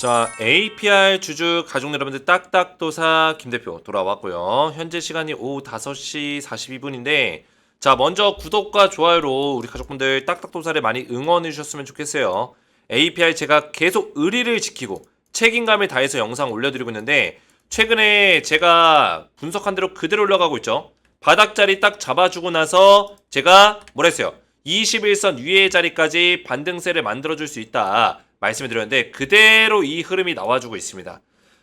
자, APR 주주 가족 여러분들 딱딱도사 김대표 돌아왔고요. 현재 시간이 오후 5시 42분인데 자, 먼저 구독과 좋아요로 우리 가족분들 딱딱도사를 많이 응원해 주셨으면 좋겠어요. APR 제가 계속 의리를 지키고 책임감을 다해서 영상 올려드리고 있는데 최근에 제가 분석한 대로 그대로 올라가고 있죠. 바닥자리 딱 잡아주고 나서 제가 뭐라 했어요? 21선 위의 자리까지 반등세를 만들어줄 수 있다 말씀을 드렸는데 그대로 이 흐름이 나와주고 있습니다.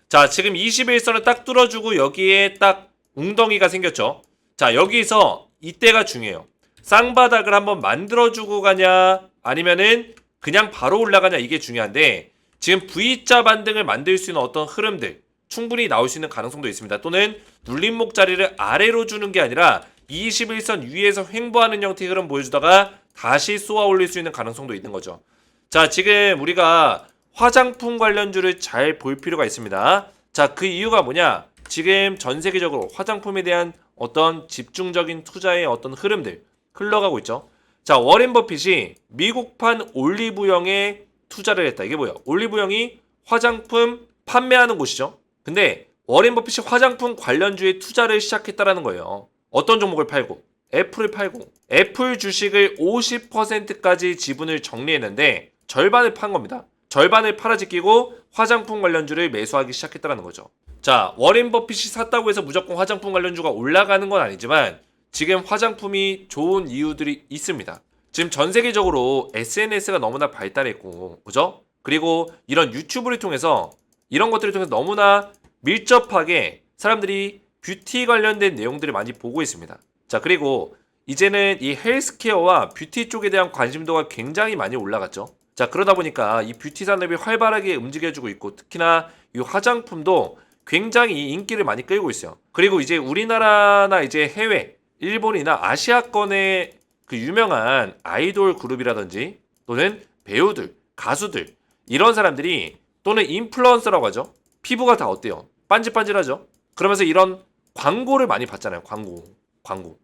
자, 지금 21선을 딱 뚫어주고 여기에 딱 웅덩이가 생겼죠. 자, 여기서 이때가 중요해요. 쌍바닥을 한번 만들어주고 가냐 아니면은 그냥 바로 올라가냐 이게 중요한데 지금 V자 반등을 만들 수 있는 어떤 흐름들 충분히 나올 수 있는 가능성도 있습니다. 또는 눌림목 자리를 아래로 주는 게 아니라 21선 위에서 횡보하는 형태의 흐름 보여주다가 다시 쏘아 올릴 수 있는 가능성도 있는 거죠. 자, 지금 우리가 화장품 관련주를 잘 볼 필요가 있습니다. 자, 그 이유가 뭐냐? 지금 전 세계적으로 화장품에 대한 어떤 집중적인 투자의 어떤 흐름들 흘러가고 있죠. 자, 워렌 버핏이 미국판 올리브영에 투자를 했다. 이게 뭐야? 올리브영이 화장품 판매하는 곳이죠. 근데 워렌 버핏이 화장품 관련주에 투자를 시작했다라는 거예요. 어떤 종목을 팔고? 애플을 팔고 애플 주식을 50%까지 지분을 정리했는데 절반을 판 겁니다. 절반을 팔아제끼고 화장품 관련주를 매수하기 시작했다는 거죠. 자, 워렌 버핏이 샀다고 해서 무조건 화장품 관련주가 올라가는 건 아니지만 지금 화장품이 좋은 이유들이 있습니다. 지금 전 세계적으로 SNS가 너무나 발달했고, 그죠? 그리고 이런 유튜브를 통해서 이런 것들을 통해서 너무나 밀접하게 사람들이 뷰티 관련된 내용들을 많이 보고 있습니다. 자, 그리고 이제는 이 헬스케어와 뷰티 쪽에 대한 관심도가 굉장히 많이 올라갔죠. 자, 그러다 보니까 이 뷰티 산업이 활발하게 움직여주고 있고 특히나 이 화장품도 굉장히 인기를 많이 끌고 있어요. 그리고 이제 우리나라나 이제 해외, 일본이나 아시아권의 그 유명한 아이돌 그룹이라든지 또는 배우들, 가수들 이런 사람들이 또는 인플루언서라고 하죠. 피부가 다 어때요? 반질반질하죠? 그러면서 이런 광고를 많이 받잖아요. 광고.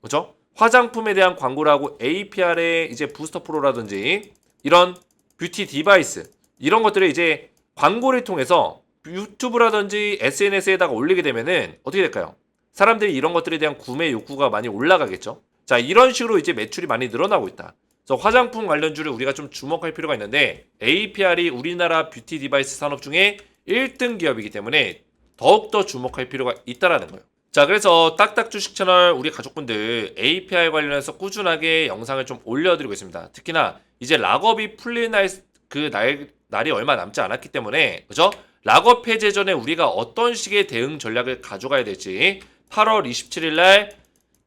그렇죠? 화장품에 대한 광고라고 APR의 이제 부스터 프로라든지 이런 뷰티 디바이스 이런 것들을 이제 광고를 통해서 유튜브라든지 SNS에다가 올리게 되면은 어떻게 될까요? 사람들이 이런 것들에 대한 구매 욕구가 많이 올라가겠죠. 자, 이런 식으로 이제 매출이 많이 늘어나고 있다. 그래서 화장품 관련주를 우리가 좀 주목할 필요가 있는데 APR이 우리나라 뷰티 디바이스 산업 중에 1등 기업이기 때문에 더욱더 주목할 필요가 있다라는 거예요. 자, 그래서 딱딱 주식 채널 우리 가족분들 APR 관련해서 꾸준하게 영상을 좀 올려드리고 있습니다. 특히나 이제 락업이 풀릴 날이 얼마 남지 않았기 때문에 그죠? 락업 해제 전에 우리가 어떤 식의 대응 전략을 가져가야 될지 8월 27일 날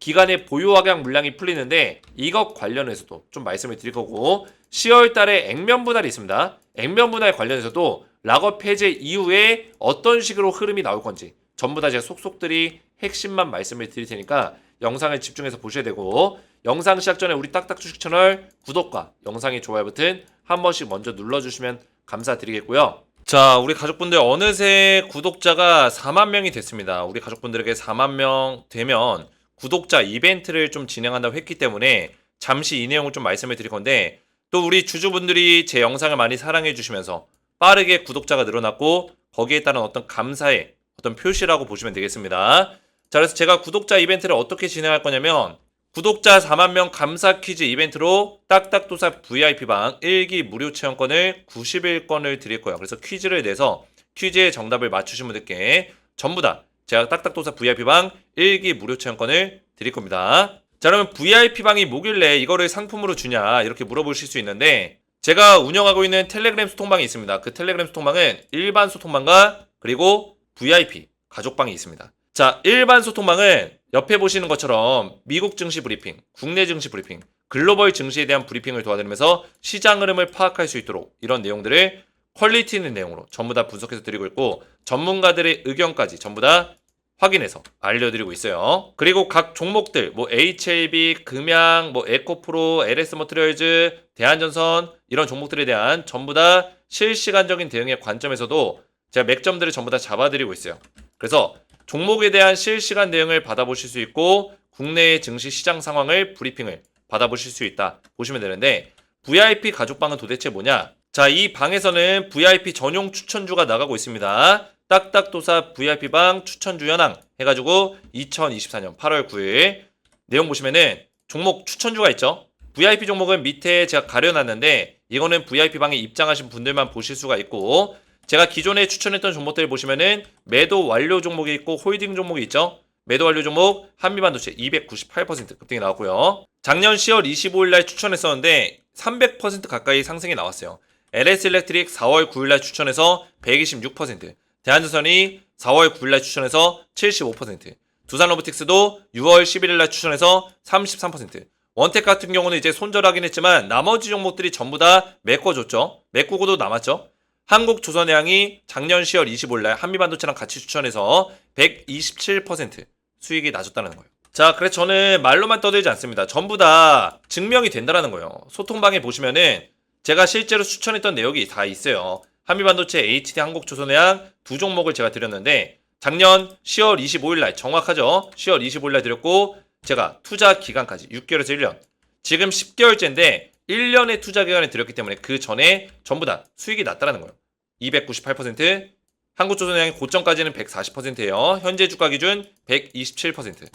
기간의 보유 확약 물량이 풀리는데 이것 관련해서도 좀 말씀을 드릴 거고 10월 달에 액면 분할이 있습니다. 액면 분할 관련해서도 락업 해제 이후에 어떤 식으로 흐름이 나올 건지 전부 다 제가 속속들이 핵심만 말씀을 드릴 테니까 영상을 집중해서 보셔야 되고 영상 시작 전에 우리 딱딱 주식 채널 구독과 영상의 좋아요 버튼 한 번씩 먼저 눌러주시면 감사드리겠고요. 자, 우리 가족분들 어느새 구독자가 4만 명이 됐습니다. 우리 가족분들에게 4만 명 되면 구독자 이벤트를 좀 진행한다고 했기 때문에 잠시 이 내용을 좀 말씀을 드릴 건데 또 우리 주주분들이 제 영상을 많이 사랑해 주시면서 빠르게 구독자가 늘어났고 거기에 따른 어떤 감사의 어떤 표시라고 보시면 되겠습니다. 자, 그래서 제가 구독자 이벤트를 어떻게 진행할 거냐면 구독자 4만 명 감사 퀴즈 이벤트로 딱딱도사 VIP방 1기 무료 체험권을 90일권을 드릴 거예요. 그래서 퀴즈를 내서 퀴즈의 정답을 맞추신 분들께 전부 다 제가 딱딱도사 VIP방 1기 무료 체험권을 드릴 겁니다. 자, 그러면 VIP방이 뭐길래 이거를 상품으로 주냐 이렇게 물어보실 수 있는데 제가 운영하고 있는 텔레그램 소통방이 있습니다. 그 텔레그램 소통방은 일반 소통방과 그리고 VIP 가족방이 있습니다. 자, 일반 소통방은 옆에 보시는 것처럼 미국 증시 브리핑, 국내 증시 브리핑, 글로벌 증시에 대한 브리핑을 도와드리면서 시장 흐름을 파악할 수 있도록 이런 내용들을 퀄리티 있는 내용으로 전부 다 분석해서 드리고 있고 전문가들의 의견까지 전부 다 확인해서 알려드리고 있어요. 그리고 각 종목들 뭐 HLB, 금양, 뭐 에코프로, LS 머트리얼즈, 대한전선 이런 종목들에 대한 전부 다 실시간적인 대응의 관점에서도 제가 맥점들을 전부 다 잡아드리고 있어요. 그래서 종목에 대한 실시간 대응을 받아보실 수 있고 국내의 증시 시장 상황을 브리핑을 받아보실 수 있다 보시면 되는데 VIP 가족방은 도대체 뭐냐? 자, 이 방에서는 VIP 전용 추천주가 나가고 있습니다. 딱딱도사 VIP방 추천주 현황 해가지고 2024년 8월 9일 내용 보시면은 종목 추천주가 있죠. VIP 종목은 밑에 제가 가려놨는데 이거는 VIP방에 입장하신 분들만 보실 수가 있고, 제가 기존에 추천했던 종목들 보시면은 매도 완료 종목이 있고 홀딩 종목이 있죠. 매도 완료 종목 한미반도체 298% 급등이 나왔고요. 작년 10월 25일 날 추천했었는데 300% 가까이 상승이 나왔어요. LS일렉트릭 4월 9일 날 추천해서 126%, 대한전선이 4월 9일 날 추천해서 75%, 두산로보틱스도 6월 11일 날 추천해서 33%. 원택 같은 경우는 이제 손절하긴 했지만 나머지 종목들이 전부 다 메꿔줬죠. 메꾸고도 남았죠. 한국조선해양이 작년 10월 25일 날 한미반도체랑 같이 추천해서 127% 수익이 나졌다는 거예요. 자, 그래서 저는 말로만 떠들지 않습니다. 전부 다 증명이 된다는 거예요. 소통방에 보시면은 제가 실제로 추천했던 내용이 다 있어요. 한미반도체, HT, 한국조선해양 두 종목을 제가 드렸는데 작년 10월 25일 날 정확하죠. 10월 25일 날 드렸고 제가 투자 기간까지 6개월에서 1년, 지금 10개월째인데 1년의 투자 기간에 드렸기 때문에 그 전에 전부 다 수익이 났다는 거예요. 298%, 한국조선해양의 고점까지는 140%예요. 현재 주가 기준 127%.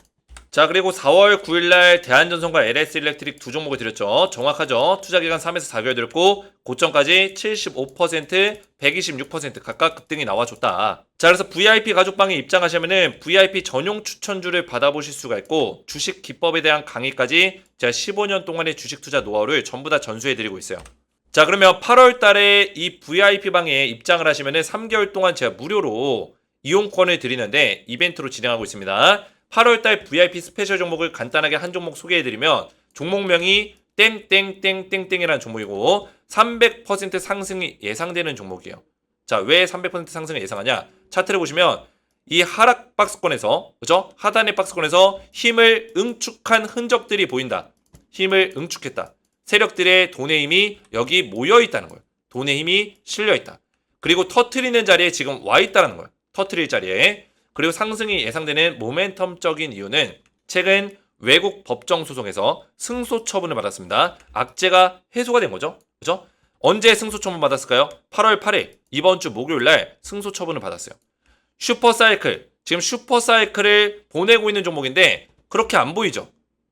자, 그리고 4월 9일날 대한전선과 LS일렉트릭 두 종목을 드렸죠. 정확하죠. 투자기간 3에서 4개월 드렸고 고점까지 75%, 126% 각각 급등이 나와줬다. 자, 그래서 VIP 가족방에 입장하시면은 VIP 전용 추천주를 받아보실 수가 있고 주식 기법에 대한 강의까지 제가 15년 동안의 주식 투자 노하우를 전부 다 전수해드리고 있어요. 자, 그러면 8월 달에 이 VIP방에 입장을 하시면은 3개월 동안 제가 무료로 이용권을 드리는데 이벤트로 진행하고 있습니다. 8월달 VIP 스페셜 종목을 간단하게 한 종목 소개해드리면 종목명이 땡땡땡땡땡이라는 종목이고 300% 상승이 예상되는 종목이에요. 자, 왜 300% 상승을 예상하냐? 차트를 보시면 이 하락 박스권에서, 그죠? 하단의 박스권에서 힘을 응축한 흔적들이 보인다. 힘을 응축했다. 세력들의 돈의 힘이 여기 모여있다는 거예요. 돈의 힘이 실려있다. 그리고 터트리는 자리에 지금 와있다는 거예요. 터트릴 자리에. 그리고 상승이 예상되는 모멘텀적인 이유는 최근 외국 법정 소송에서 승소 처분을 받았습니다. 악재가 해소가 된 거죠. 그죠? 언제 승소 처분 받았을까요? 8월 8일 이번 주 목요일 날 승소 처분을 받았어요. 슈퍼사이클, 지금 슈퍼사이클을 보내고 있는 종목인데 그렇게 안 보이죠?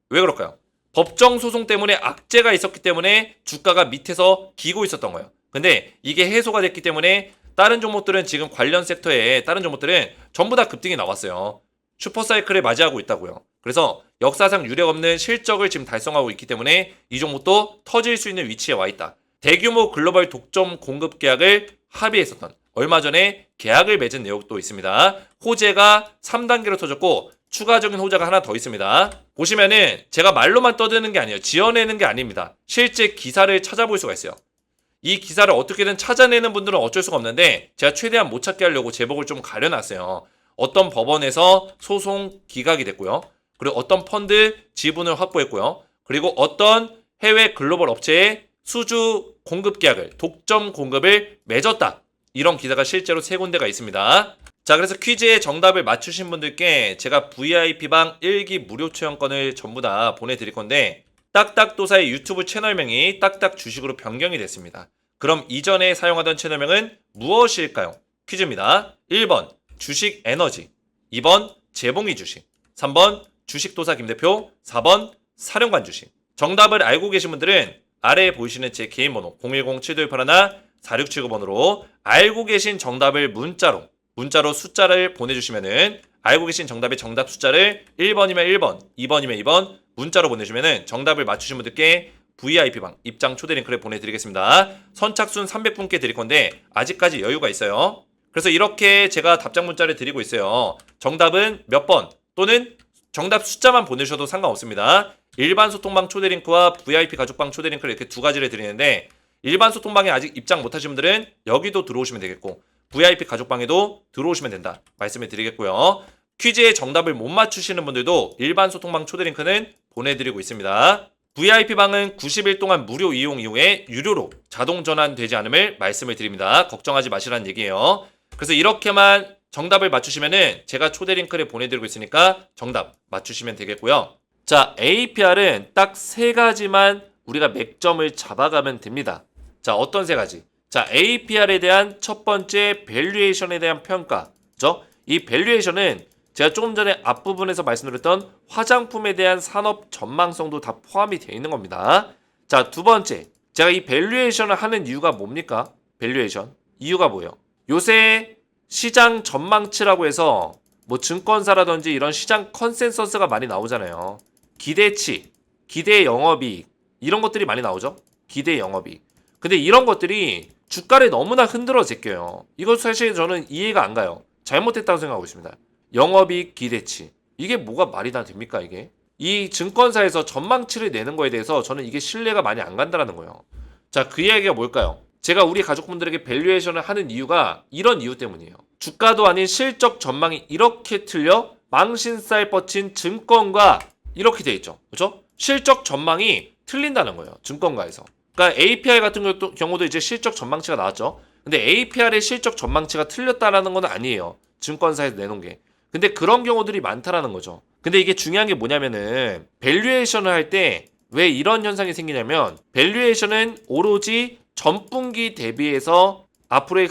왜 그럴까요? 법정 소송 때문에 악재가 있었기 때문에 주가가 밑에서 기고 있었던 거예요. 근데 이게 해소가 됐기 때문에 다른 종목들은 지금 관련 섹터에 다른 종목들은 전부 다 급등이 나왔어요. 슈퍼사이클을 맞이하고 있다고요. 그래서 역사상 유례 없는 실적을 지금 달성하고 있기 때문에 이 종목도 터질 수 있는 위치에 와 있다. 대규모 글로벌 독점 공급 계약을 합의했었던, 얼마 전에 계약을 맺은 내용도 있습니다. 호재가 3단계로 터졌고 추가적인 호재가 하나 더 있습니다. 보시면은 제가 말로만 떠드는 게 아니에요. 지어내는 게 아닙니다. 실제 기사를 찾아볼 수가 있어요. 이 기사를 어떻게든 찾아내는 분들은 어쩔 수가 없는데 제가 최대한 못 찾게 하려고 제목을 좀 가려놨어요. 어떤 법원에서 소송 기각이 됐고요. 그리고 어떤 펀드 지분을 확보했고요. 그리고 어떤 해외 글로벌 업체에 수주 공급 계약을, 독점 공급을 맺었다. 이런 기사가 실제로 3군데가 있습니다. 자, 그래서 퀴즈의 정답을 맞추신 분들께 제가 VIP방 1기 무료 체험권을 전부 다 보내드릴 건데 딱딱도사의 유튜브 채널명이 딱딱 주식으로 변경이 됐습니다. 그럼 이전에 사용하던 채널명은 무엇일까요? 퀴즈입니다. 1번 주식 에너지, 2번 재봉이 주식, 3번 주식도사 김대표, 4번 사령관 주식. 정답을 알고 계신 분들은 아래에 보이시는 제 개인 번호 010-7281-4679번으로 알고 계신 정답을 문자로 숫자를 보내주시면은 알고 계신 정답의 정답 숫자를 1번이면 1번, 2번이면 2번 문자로 보내주시면은 정답을 맞추신 분들께 VIP방 입장 초대 링크를 보내드리겠습니다. 선착순 300분께 드릴 건데 아직까지 여유가 있어요. 그래서 이렇게 제가 답장 문자를 드리고 있어요. 정답은 몇 번 또는 정답 숫자만 보내주셔도 상관없습니다. 일반 소통방 초대 링크와 VIP 가족방 초대 링크를 이렇게 두 가지를 드리는데 일반 소통방에 아직 입장 못하신 분들은 여기도 들어오시면 되겠고 VIP 가족방에도 들어오시면 된다 말씀을 드리겠고요. 퀴즈의 정답을 못 맞추시는 분들도 일반 소통방 초대 링크는 보내드리고 있습니다. VIP방은 90일 동안 무료 이용 이후에 유료로 자동 전환되지 않음을 말씀을 드립니다. 걱정하지 마시라는 얘기예요. 그래서 이렇게만 정답을 맞추시면은 제가 초대 링크를 보내드리고 있으니까 정답 맞추시면 되겠고요. 자, APR은 딱 3가지만 우리가 맥점을 잡아가면 됩니다. 자, 어떤 3가지? 자, APR에 대한 첫 번째 밸류에이션에 대한 평가죠. 이 밸류에이션은 제가 조금 전에 앞부분에서 말씀드렸던 화장품에 대한 산업 전망성도 다 포함이 되어 있는 겁니다. 자, 두 번째, 제가 이 밸류에이션을 하는 이유가 뭡니까? 밸류에이션 이유가 뭐예요? 요새 시장 전망치라고 해서 뭐 증권사라든지 이런 시장 컨센서스가 많이 나오잖아요. 기대치, 기대 영업이익 이런 것들이 많이 나오죠. 기대 영업이익. 근데 이런 것들이 주가를 너무나 흔들어 제껴요. 이것 사실 저는 이해가 안 가요. 잘못됐다고 생각하고 있습니다. 영업이익 기대치. 이게 뭐가 말이 다 됩니까 이게? 이 증권사에서 전망치를 내는 거에 대해서 저는 이게 신뢰가 많이 안 간다는 거예요. 자, 그 이야기가 뭘까요? 제가 우리 가족분들에게 밸류에이션을 하는 이유가 이런 이유 때문이에요. 주가도 아닌 실적 전망이 이렇게 틀려 망신살 뻗친 증권가 이렇게 돼 있죠. 그렇죠? 실적 전망이 틀린다는 거예요. 증권가에서. 그러니까 APR 같은 경우도 이제 실적 전망치가 나왔죠. 근데 APR의 실적 전망치가 틀렸다라는 건 아니에요. 증권사에서 내놓은 게. 근데 그런 경우들이 많다라는 거죠. 근데 이게 중요한 게 뭐냐면은 밸류에이션을 할 때 왜 이런 현상이 생기냐면 밸류에이션은 오로지 전분기 대비해서 앞으로의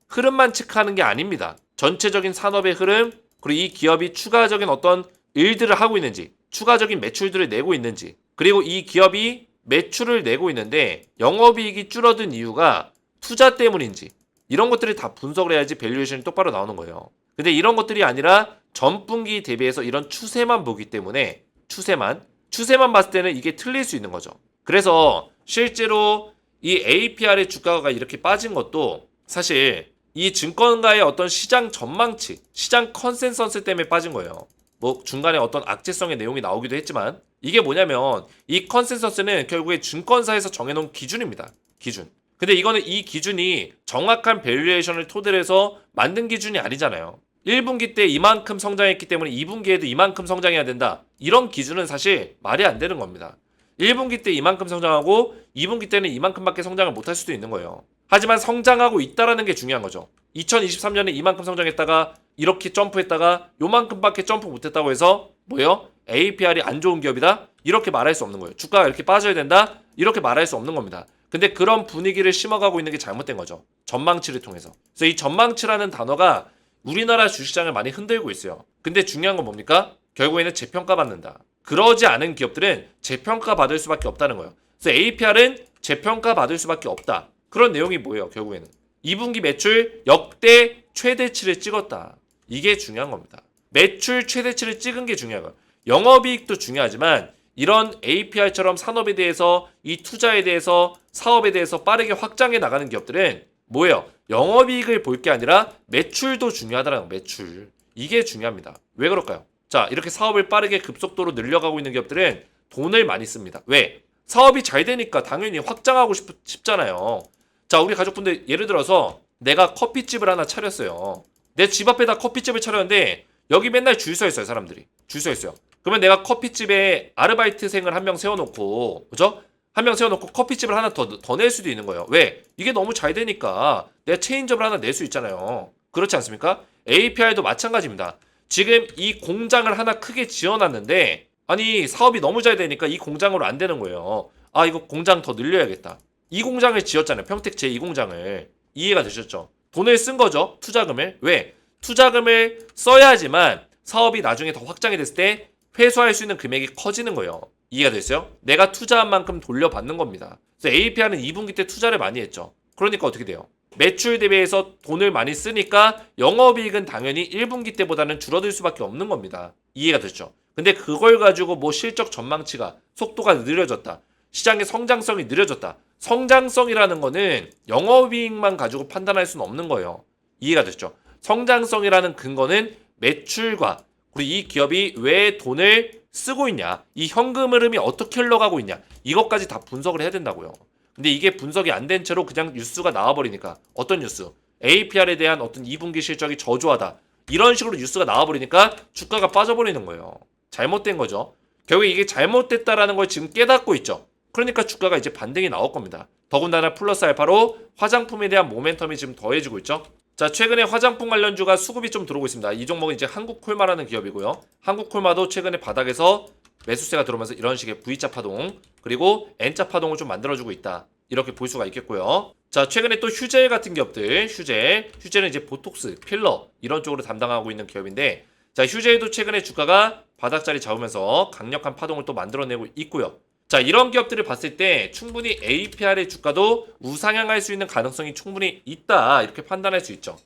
흐름만 체크하는 게 아닙니다. 전체적인 산업의 흐름, 그리고 이 기업이 추가적인 어떤 일들을 하고 있는지, 추가적인 매출들을 내고 있는지, 그리고 이 기업이 매출을 내고 있는데 영업이익이 줄어든 이유가 투자 때문인지 이런 것들을 다 분석을 해야지 밸류에이션이 똑바로 나오는 거예요. 근데 이런 것들이 아니라 전분기 대비해서 이런 추세만 보기 때문에 추세만 봤을 때는 이게 틀릴 수 있는 거죠. 그래서 실제로 이 APR의 주가가 이렇게 빠진 것도 사실 이 증권가의 어떤 시장 전망치, 시장 컨센서스 때문에 빠진 거예요. 뭐 중간에 어떤 악재성의 내용이 나오기도 했지만 이게 뭐냐면 이 컨센서스는 결국에 증권사에서 정해놓은 기준입니다. 기준. 근데 이거는 이 기준이 정확한 밸류에이션을 토대로 해서 만든 기준이 아니잖아요. 1분기 때 이만큼 성장했기 때문에 2분기에도 이만큼 성장해야 된다. 이런 기준은 사실 말이 안 되는 겁니다. 1분기 때 이만큼 성장하고 2분기 때는 이만큼밖에 성장을 못할 수도 있는 거예요. 하지만 성장하고 있다라는 게 중요한 거죠. 2023년에 이만큼 성장했다가 이렇게 점프했다가 요만큼밖에 점프 못했다고 해서 뭐예요? APR이 안 좋은 기업이다? 이렇게 말할 수 없는 거예요. 주가가 이렇게 빠져야 된다? 이렇게 말할 수 없는 겁니다. 근데 그런 분위기를 심어가고 있는 게 잘못된 거죠. 전망치를 통해서. 그래서 이 전망치라는 단어가 우리나라 주식시장을 많이 흔들고 있어요. 근데 중요한 건 뭡니까? 결국에는 재평가받는다. 그러지 않은 기업들은 재평가받을 수밖에 없다는 거예요. 그래서 APR은 재평가받을 수밖에 없다. 그런 내용이 뭐예요? 결국에는 2분기 매출 역대 최대치를 찍었다. 이게 중요한 겁니다. 매출 최대치를 찍은 게 중요한 거예요. 영업이익도 중요하지만 이런 APR처럼 산업에 대해서 이 투자에 대해서 사업에 대해서 빠르게 확장해 나가는 기업들은 뭐예요? 영업이익을 볼 게 아니라 매출도 중요하다는 거. 매출. 이게 중요합니다. 왜 그럴까요? 자, 이렇게 사업을 빠르게 급속도로 늘려가고 있는 기업들은 돈을 많이 씁니다. 왜? 사업이 잘 되니까 당연히 확장하고 싶잖아요. 자, 우리 가족분들 예를 들어서 내가 커피집을 하나 차렸어요. 내 집 앞에다 커피집을 차렸는데 여기 맨날 줄 서 있어요. 사람들이. 줄 서 있어요. 그러면 내가 커피집에 아르바이트생을 한 명 세워놓고, 그죠? 한 명 세워놓고 커피집을 하나 더 낼 수도 있는 거예요. 왜? 이게 너무 잘 되니까 내가 체인점을 하나 낼 수 있잖아요. 그렇지 않습니까? APR도 마찬가지입니다. 지금 이 공장을 하나 크게 지어놨는데 아니 사업이 너무 잘 되니까 이 공장으로 안 되는 거예요. 아 이거 공장 더 늘려야겠다. 이 공장을 지었잖아요. 평택 제2공장을. 이해가 되셨죠? 돈을 쓴 거죠. 투자금을. 왜? 투자금을 써야지만 사업이 나중에 더 확장이 됐을 때 회수할 수 있는 금액이 커지는 거예요. 이해가 됐어요? 내가 투자한 만큼 돌려받는 겁니다. 그래서 APR은 2분기 때 투자를 많이 했죠. 그러니까 어떻게 돼요? 매출 대비해서 돈을 많이 쓰니까 영업이익은 당연히 1분기 때보다는 줄어들 수밖에 없는 겁니다. 이해가 됐죠? 근데 그걸 가지고 뭐 실적 전망치가 속도가 느려졌다. 시장의 성장성이 느려졌다. 성장성이라는 거는 영업이익만 가지고 판단할 수는 없는 거예요. 이해가 됐죠? 성장성이라는 근거는 매출과 그리고 이 기업이 왜 돈을 쓰고 있냐, 이 현금 흐름이 어떻게 흘러가고 있냐, 이것까지 다 분석을 해야 된다고요. 근데 이게 분석이 안 된 채로 그냥 뉴스가 나와버리니까, 어떤 뉴스? APR에 대한 어떤 2분기 실적이 저조하다. 이런 식으로 뉴스가 나와버리니까 주가가 빠져버리는 거예요. 잘못된 거죠. 결국 이게 잘못됐다라는 걸 지금 깨닫고 있죠. 그러니까 주가가 이제 반등이 나올 겁니다. 더군다나 플러스 알파로 화장품에 대한 모멘텀이 지금 더해지고 있죠. 자, 최근에 화장품 관련주가 수급이 좀 들어오고 있습니다. 이 종목은 이제 한국콜마라는 기업이고요. 한국콜마도 최근에 바닥에서 매수세가 들어오면서 이런 식의 V자 파동 그리고 N자 파동을 좀 만들어주고 있다. 이렇게 볼 수가 있겠고요. 자, 최근에 또 휴젤 같은 기업들, 휴젤은 이제 보톡스, 필러 이런 쪽으로 담당하고 있는 기업인데, 자, 휴젤도 최근에 주가가 바닥자리 잡으면서 강력한 파동을 또 만들어내고 있고요. 자, 이런 기업들을 봤을 때 충분히 APR의 주가도 우상향할 수 있는 가능성이 충분히 있다, 이렇게 판단할 수 있죠.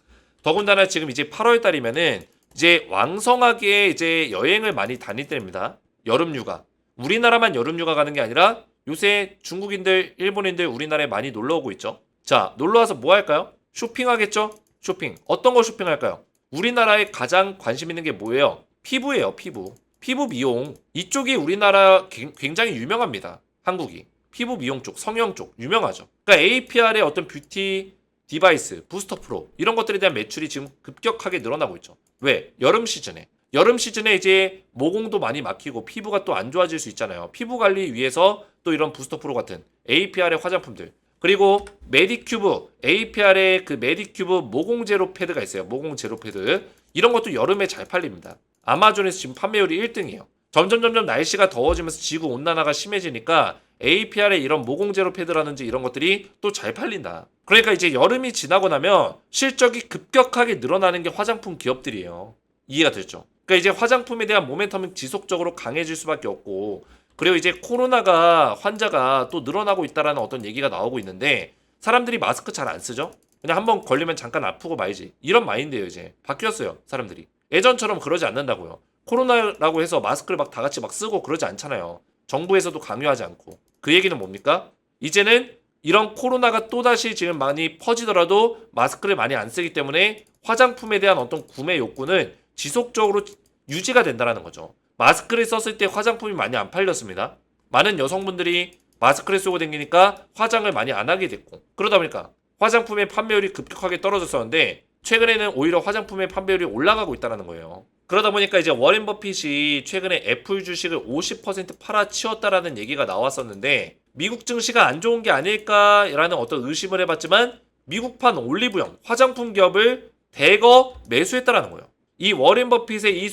더군다나 지금 이제 8월 달이면은 이제 왕성하게 이제 여행을 많이 다닐 때입니다. 여름휴가. 우리나라만 여름휴가 가는 게 아니라 요새 중국인들, 일본인들 우리나라에 많이 놀러 오고 있죠. 자, 놀러 와서 뭐 할까요? 쇼핑하겠죠? 쇼핑. 어떤 거 쇼핑할까요? 우리나라에 가장 관심 있는 게 뭐예요? 피부예요, 피부. 피부 미용. 이쪽이 우리나라 굉장히 유명합니다. 한국이. 피부 미용 쪽, 성형 쪽 유명하죠. 그러니까 APR의 어떤 뷰티 디바이스, 부스터 프로 이런 것들에 대한 매출이 지금 급격하게 늘어나고 있죠. 왜? 여름 시즌에. 여름 시즌에 이제 모공도 많이 막히고 피부가 또 안 좋아질 수 있잖아요. 피부 관리 위해서 또 이런 부스터 프로 같은 APR의 화장품들. 그리고 메디큐브, APR의 그 메디큐브 모공 제로 패드가 있어요. 모공 제로 패드. 이런 것도 여름에 잘 팔립니다. 아마존에서 지금 판매율이 1등이에요. 점점 날씨가 더워지면서 지구 온난화가 심해지니까 APR의 이런 모공 제로 패드라든지 이런 것들이 또 잘 팔린다. 그러니까 이제 여름이 지나고 나면 실적이 급격하게 늘어나는 게 화장품 기업들이에요. 이해가 됐죠? 그러니까 이제 화장품에 대한 모멘텀은 지속적으로 강해질 수밖에 없고, 그리고 이제 코로나가 환자가 또 늘어나고 있다라는 어떤 얘기가 나오고 있는데, 사람들이 마스크 잘 안 쓰죠? 그냥 한번 걸리면 잠깐 아프고 말지. 이런 마인드예요. 이제 바뀌었어요, 사람들이. 예전처럼 그러지 않는다고요. 코로나라고 해서 마스크를 막 다 같이 막 쓰고 그러지 않잖아요. 정부에서도 강요하지 않고. 그 얘기는 뭡니까? 이제는 이런 코로나가 또다시 지금 많이 퍼지더라도 마스크를 많이 안 쓰기 때문에 화장품에 대한 어떤 구매 욕구는 지속적으로 유지가 된다는 거죠. 마스크를 썼을 때 화장품이 많이 안 팔렸습니다. 많은 여성분들이 마스크를 쓰고 다니니까 화장을 많이 안 하게 됐고, 그러다 보니까 화장품의 판매율이 급격하게 떨어졌었는데 최근에는 오히려 화장품의 판매율이 올라가고 있다는 거예요. 그러다 보니까 이제 워렌 버핏이 최근에 애플 주식을 50% 팔아치웠다라는 얘기가 나왔었는데, 미국 증시가 안 좋은 게 아닐까라는 어떤 의심을 해봤지만 미국판 올리브영 화장품 기업을 대거 매수했다라는 거예요. 이 워렌 버핏의 이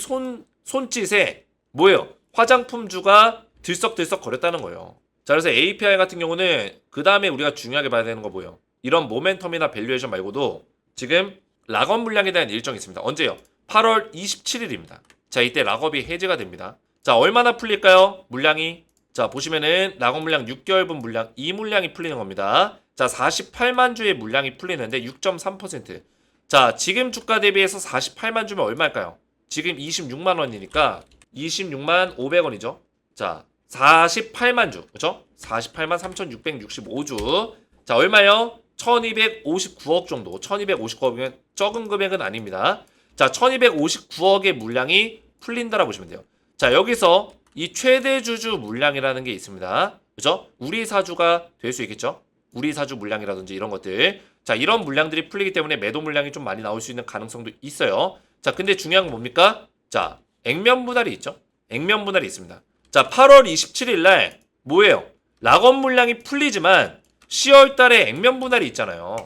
손짓에 뭐예요? 화장품주가 들썩들썩 거렸다는 거예요. 자, 그래서 API 같은 경우는 그 다음에 우리가 중요하게 봐야 되는 거 뭐예요? 이런 모멘텀이나 밸류에이션 말고도 지금 락업 물량에 대한 일정이 있습니다. 언제요? 8월 27일입니다. 자, 이때 락업이 해제가 됩니다. 자, 얼마나 풀릴까요? 물량이. 자, 보시면은 락업 물량 6개월분 물량, 이 물량이 풀리는 겁니다. 자, 48만 주의 물량이 풀리는데 6.3%. 자, 지금 주가 대비해서 48만 주면 얼마일까요? 지금 26만 원이니까 26만 500원이죠. 자, 48만 주. 그렇죠? 48만 3,665주. 자, 얼마요? 1259억 정도. 1259억이면 적은 금액은 아닙니다. 자, 1259억의 물량이 풀린다라고 보시면 돼요. 자, 여기서 이 최대 주주 물량이라는 게 있습니다. 그죠? 우리 사주가 될 수 있겠죠? 우리 사주 물량이라든지 이런 것들. 자, 이런 물량들이 풀리기 때문에 매도 물량이 좀 많이 나올 수 있는 가능성도 있어요. 자, 근데 중요한 건 뭡니까? 자, 액면 분할이 있죠? 액면 분할이 있습니다. 자, 8월 27일 날 뭐예요? 락업 물량이 풀리지만 10월 달에 액면 분할이 있잖아요.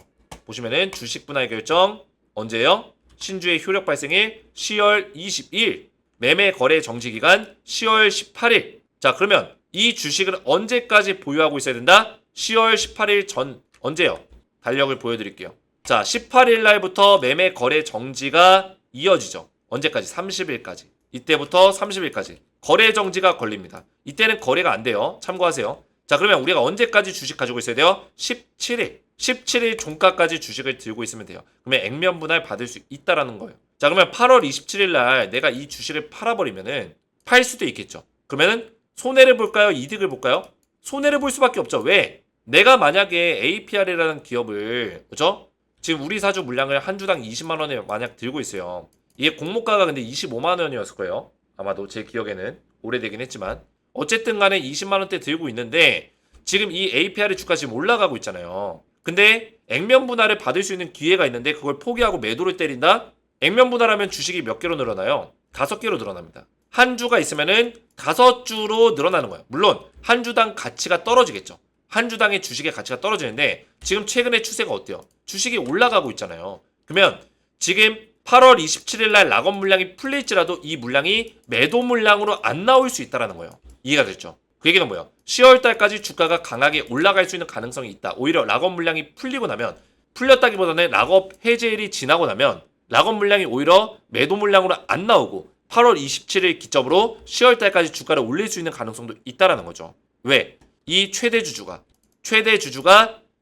보시면은 주식 분할 결정 언제예요? 신주의 효력 발생일 10월 20일, 매매 거래 정지 기간 10월 18일. 자, 그러면 이 주식을 언제까지 보유하고 있어야 된다? 10월 18일 전 언제요? 달력을 보여드릴게요. 자, 18일 날부터 매매 거래 정지가 이어지죠. 언제까지? 30일까지. 이때부터 30일까지 거래 정지가 걸립니다. 이때는 거래가 안 돼요. 참고하세요. 자, 그러면 우리가 언제까지 주식 가지고 있어야 돼요? 17일 종가까지 주식을 들고 있으면 돼요. 그러면 액면 분할 받을 수 있다라는 거예요. 자, 그러면 8월 27일 날 내가 이 주식을 팔아버리면은 팔 수도 있겠죠. 그러면은 손해를 볼까요? 이득을 볼까요? 손해를 볼 수밖에 없죠. 왜? 내가 만약에 APR이라는 기업을, 그죠? 지금 우리 사주 물량을 한 주당 20만 원에 만약 들고 있어요. 이게 공모가가 근데 25만 원이었을 거예요. 아마도 제 기억에는 오래되긴 했지만 어쨌든 간에 20만 원대 들고 있는데 지금 이 APR의 주가 지금 올라가고 있잖아요. 근데 액면 분할을 받을 수 있는 기회가 있는데 그걸 포기하고 매도를 때린다? 액면 분할하면 주식이 몇 개로 늘어나요? 5개로 늘어납니다. 한 주가 있으면은 5주로 늘어나는 거예요. 물론 한 주당 가치가 떨어지겠죠. 한 주당의 주식의 가치가 떨어지는데 지금 최근의 추세가 어때요? 주식이 올라가고 있잖아요. 그러면 지금 8월 27일 날 락업 물량이 풀릴지라도 이 물량이 매도 물량으로 안 나올 수 있다는 거예요. 이해가 됐죠? 그 얘기는 뭐예요? 10월 달까지 주가가 강하게 올라갈 수 있는 가능성이 있다. 오히려 락업 물량이 풀리고 나면, 풀렸다기보다는 락업 해제일이 지나고 나면 락업 물량이 오히려 매도 물량으로 안 나오고 8월 27일 기점으로 10월 달까지 주가를 올릴 수 있는 가능성도 있다라는 거죠. 왜? 이 최대 주주가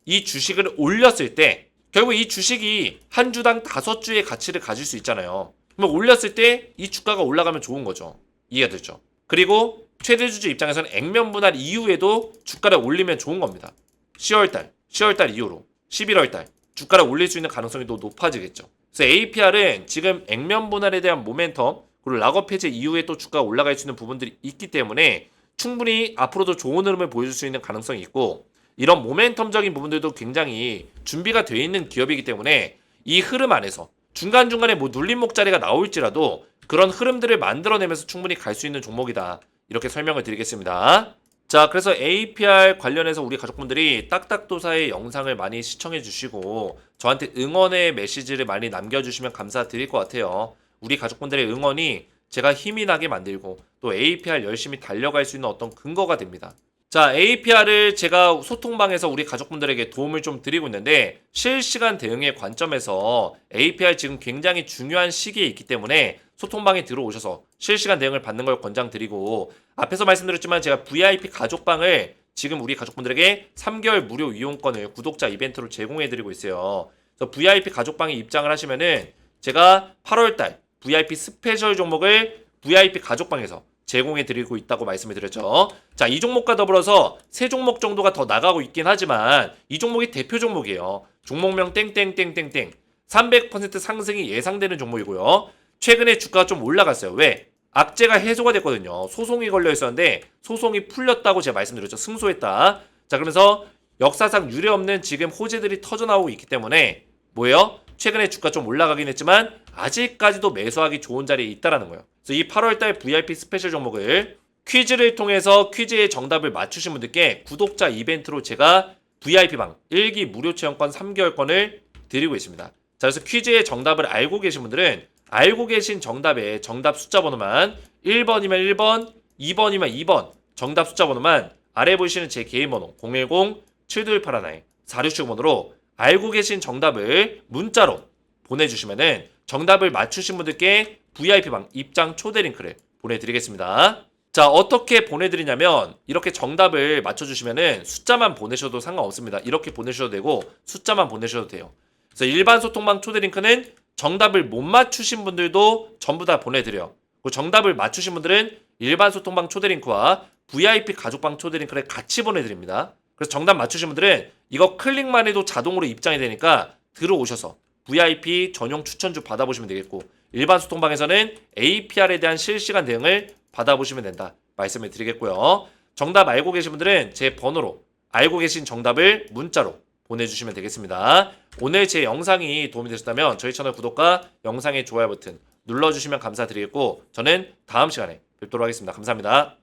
이 주식을 올렸을 때 결국 이 주식이 한 주당 5주의 가치를 가질 수 있잖아요. 그럼 올렸을 때 이 주가가 올라가면 좋은 거죠. 이해가 되죠? 그리고 최대 주주 입장에서는 액면 분할 이후에도 주가를 올리면 좋은 겁니다. 10월달 이후로 11월달 주가를 올릴 수 있는 가능성이 더 높아지겠죠. 그래서 APR은 지금 액면 분할에 대한 모멘텀 그리고 락업 해제 이후에 또 주가가 올라갈 수 있는 부분들이 있기 때문에 충분히 앞으로도 좋은 흐름을 보여줄 수 있는 가능성이 있고 이런 모멘텀적인 부분들도 굉장히 준비가 되어 있는 기업이기 때문에 이 흐름 안에서 중간중간에 뭐 눌림 목자리가 나올지라도 그런 흐름들을 만들어내면서 충분히 갈 수 있는 종목이다. 이렇게 설명을 드리겠습니다. 자, 그래서 APR 관련해서 우리 가족분들이 딱딱도사의 영상을 많이 시청해 주시고 저한테 응원의 메시지를 많이 남겨주시면 감사드릴 것 같아요. 우리 가족분들의 응원이 제가 힘이 나게 만들고 또 APR 열심히 달려갈 수 있는 어떤 근거가 됩니다. 자, APR을 제가 소통방에서 우리 가족분들에게 도움을 좀 드리고 있는데 실시간 대응의 관점에서 APR 지금 굉장히 중요한 시기에 있기 때문에 소통방에 들어오셔서 실시간 대응을 받는 걸 권장드리고 앞에서 말씀드렸지만 제가 VIP 가족방을 지금 우리 가족분들에게 3개월 무료 이용권을 구독자 이벤트로 제공해드리고 있어요. 그래서 VIP 가족방에 입장을 하시면은 제가 8월달 VIP 스페셜 종목을 VIP 가족방에서 제공해드리고 있다고 말씀을 드렸죠. 자, 이 종목과 더불어서 세 종목 정도가 더 나가고 있긴 하지만 이 종목이 대표 종목이에요. 종목명 땡땡땡땡땡 300% 상승이 예상되는 종목이고요. 최근에 주가가 좀 올라갔어요. 왜? 악재가 해소가 됐거든요. 소송이 걸려 있었는데 소송이 풀렸다고 제가 말씀드렸죠. 승소했다. 자, 그러면서 역사상 유례없는 지금 호재들이 터져나오고 있기 때문에 뭐예요? 최근에 주가 좀 올라가긴 했지만 아직까지도 매수하기 좋은 자리에 있다라는 거예요. 그래서 이 8월달 VIP 스페셜 종목을 퀴즈를 통해서 퀴즈의 정답을 맞추신 분들께 구독자 이벤트로 제가 VIP방 1기 무료 체험권 3개월권을 드리고 있습니다. 자, 그래서 퀴즈의 정답을 알고 계신 분들은 알고 계신 정답에 정답 숫자 번호만 1번이면 1번, 2번이면 2번 정답 숫자 번호만 아래 보이시는 제 개인 번호 010-7281-4675번호로 알고 계신 정답을 문자로 보내주시면은 정답을 맞추신 분들께 VIP방 입장 초대 링크를 보내드리겠습니다. 자, 어떻게 보내드리냐면 이렇게 정답을 맞춰주시면은 숫자만 보내셔도 상관없습니다. 이렇게 보내셔도 되고 숫자만 보내셔도 돼요. 그래서 일반 소통방 초대 링크는 정답을 못 맞추신 분들도 전부 다 보내드려요. 그리고 정답을 맞추신 분들은 일반 소통방 초대 링크와 VIP 가족방 초대 링크를 같이 보내드립니다. 그래서 정답 맞추신 분들은 이거 클릭만 해도 자동으로 입장이 되니까 들어오셔서 VIP 전용 추천주 받아보시면 되겠고 일반 소통방에서는 APR에 대한 실시간 대응을 받아보시면 된다 말씀을 드리겠고요. 정답 알고 계신 분들은 제 번호로 알고 계신 정답을 문자로 보내주시면 되겠습니다. 오늘 제 영상이 도움이 되셨다면 저희 채널 구독과 영상의 좋아요 버튼 눌러주시면 감사드리겠고 저는 다음 시간에 뵙도록 하겠습니다. 감사합니다.